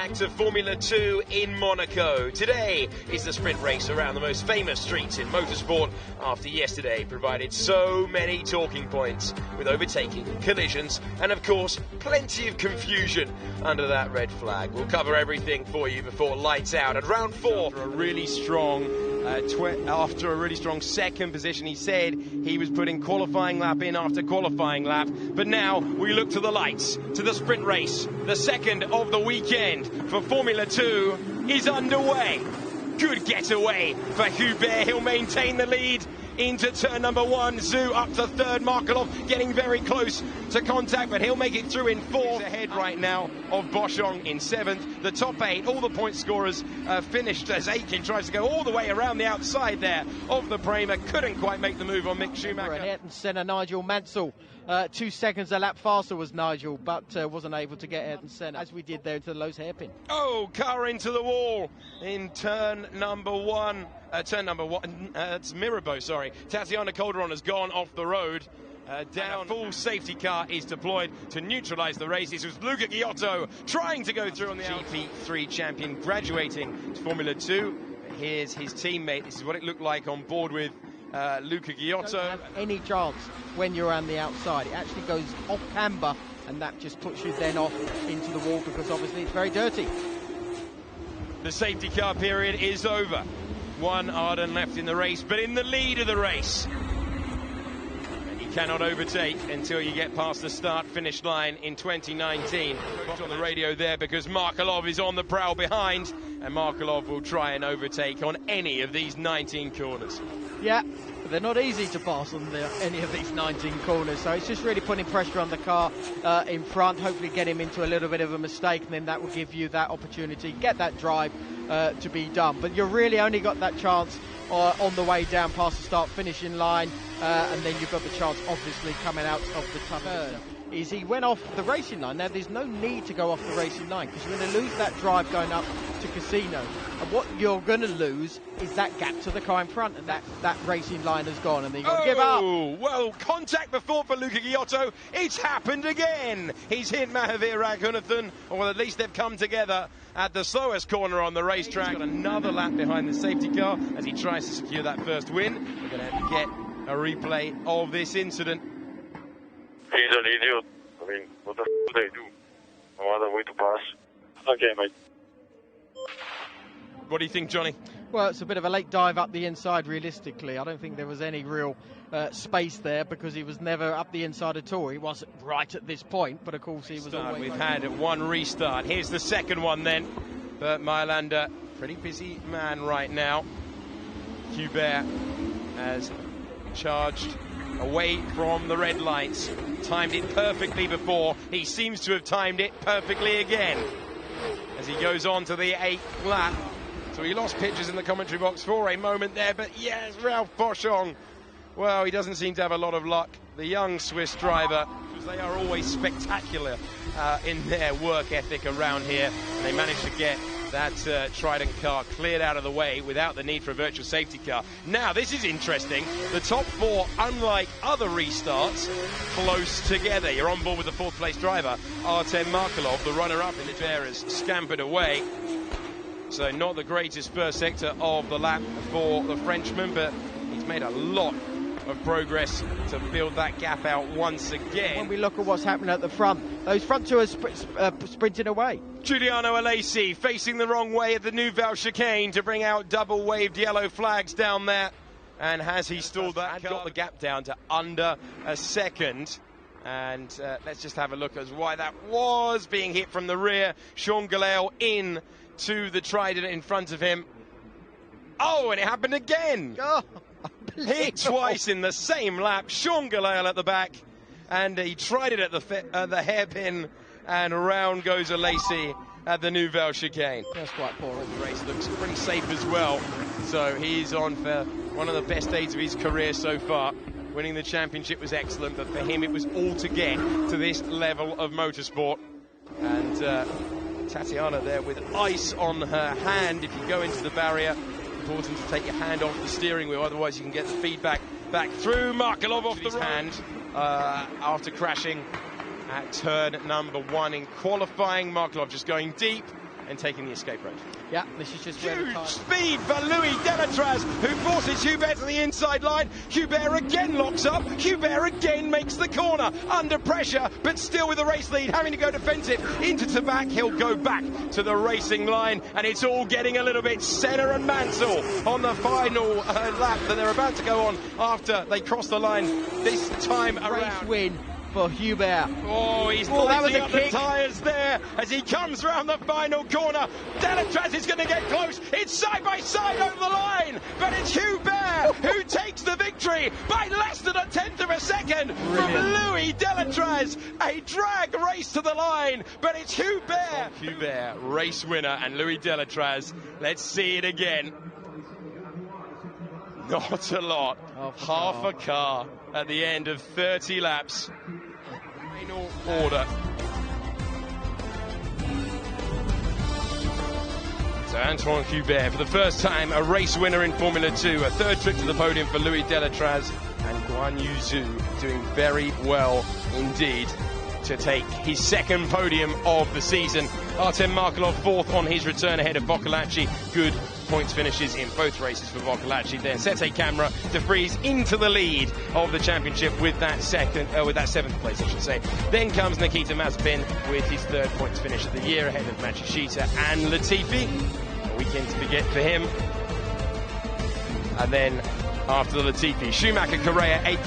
back to Formula 2 in Monaco. Today is the sprint race around the most famous streets in motorsport after yesterday provided so many talking points with overtaking, collisions and of course plenty of confusion under that red flag. We'll cover everything for you before lights out at round 4. After a really strong second position, he said he was putting qualifying lap in after qualifying lap, but now we look to the lights, to the sprint race. The second of the weekend for Formula 2 is underway. Good getaway for Hubert. He'll maintain the lead into turn number 1. Zhu up to third. Markelov getting very close to contact, but he'll make it through in 4th. Ahead right now of Boschong in 7th. The top 8, all the point scorers finished as Aiken tries to go all the way around the outside there of the Prema. Couldn't quite make the move on Mick Schumacher. Ayrton Senna, Nigel Mansell. 2 seconds a lap faster was Nigel, but wasn't able to get Ayrton Senna, as we did there into the Lowe's hairpin. Oh, car into the wall in turn number 1. It's Mirabeau, sorry. Tatiana Calderon has gone off the road. Down. A full safety car is deployed to neutralise the race. This was Luca Giotto trying to go through on the GP3 champion graduating to Formula 2. Here's his teammate. This is what it looked like on board with Luca Giotto. Don't have any chance when you're on the outside. It actually goes off camber, and that just puts you then off into the wall because obviously it's very dirty. The safety car period is over. One Arden left in the race, but in the lead of the race. And you cannot overtake until you get past the start-finish line in 2019. On the radio there because Markelov is on the prowl behind, and Markelov will try and overtake on any of these 19 corners. Yeah, but they're not easy to pass on any of these 19 corners, so it's just really putting pressure on the car in front, hopefully get him into a little bit of a mistake, and then that will give you that opportunity, get that drive to be done. But you've really only got that chance on the way down past the start-finishing line, and then you've got the chance, obviously, coming out of the tunnel. Is he went off the racing line. Now, there's no need to go off the racing line because you're going to lose that drive going up to Casino. And what you're going to lose is that gap to the car in front, and that racing line has gone, and then you've got to give up. Oh, well, contact before for Luca Giotto. It's happened again. He's hit Mahavir Raghunathan, or at least they've come together at the slowest corner on the racetrack. He's got another lap behind the safety car as he tries to secure that first win. We're going to have to get a replay of this incident. He's an idiot. I mean, what the f do they do? No other way to pass. Okay, mate. What do you think, Johnny? Well, it's a bit of a late dive up the inside, realistically. I don't think there was any real space there because he was never up the inside at all. He wasn't right at this point, but of course he was always... We've had one restart. Here's the second one then. But Mailander, pretty busy man right now. Hubert has charged away from the red lights. Timed it perfectly before. He seems to have timed it perfectly again as he goes on to the 8th lap. So he lost pictures in the commentary box for a moment there, but yes, Ralph Boschong, well, he doesn't seem to have a lot of luck. The young Swiss driver, because they are always spectacular in their work ethic around here, and they managed to get that Trident car cleared out of the way without the need for a virtual safety car. Now, this is interesting. The top 4, unlike other restarts, close together. You're on board with the 4th place driver, Artem Markelov, the runner-up in the bearers, scampered away. So not the greatest first sector of the lap for the Frenchman, but he's made a lot of progress to build that gap out once again. When we look at what's happening at the front, those front 2 are sprinting away. Giuliano Alesi facing the wrong way at the Nouvelle chicane to bring out double-waved yellow flags down there. And has he stalled that? Got the gap down to under a second. And let's just have a look at why that was being hit from the rear. Sean Galel in to the Trident in front of him. Oh, and it happened again. Oh. Hit twice in the same lap. Sean Galel at the back, and he tried it at the hairpin, and around goes Alesi at the Nouvelle chicane. That's quite poor. The race looks pretty safe as well, so he's on for one of the best days of his career so far. Winning the championship was excellent, but for him it was all to get to this level of motorsport. And Tatiana there with ice on her hand. If you go into the barrier, important to take your hand off the steering wheel, otherwise you can get the feedback back through. Markelov off the hand after crashing at turn number 1 in qualifying. Markelov just going deep and taking the escape road. Yeah, this is just where the Huge car... speed for Louis Delatraz, who forces Hubert to the inside line. Hubert again locks up. Hubert again makes the corner under pressure, but still with the race lead, having to go defensive into Tabac. He'll go back to the racing line, and it's all getting a little bit Senna and Mansell on the final lap that they're about to go on after they cross the line this time around. Race win for Hubert. Oh, he's lighting up the tyres there as he comes round the final corner. Delatraz is going to get close. It's side by side over the line, but it's Hubert who takes the victory by less than 1/10 of a second from Louis Delatraz. A drag race to the line, but it's Hubert. Hubert, race winner, and Louis Delatraz. Let's see it again. Not a lot. Half a car at the end of 30 laps. Final order. So Antoine Hubert, for the first time, a race winner in Formula 2. A third trip to the podium for Louis Delatraz, and Guan Yu Zhu doing very well indeed to take his second podium of the season. Artem Markelov fourth on his return ahead of Boccolacci. Good points finishes in both races for Boccolacci. Then Sete Camara, De Vries into the lead of the championship with that seventh place, I should say. Then comes Nikita Mazepin with his third points finish of the year ahead of Matsushita and Latifi. A weekend to forget for him. And then after the Latifi, Schumacher, Correa, 8th.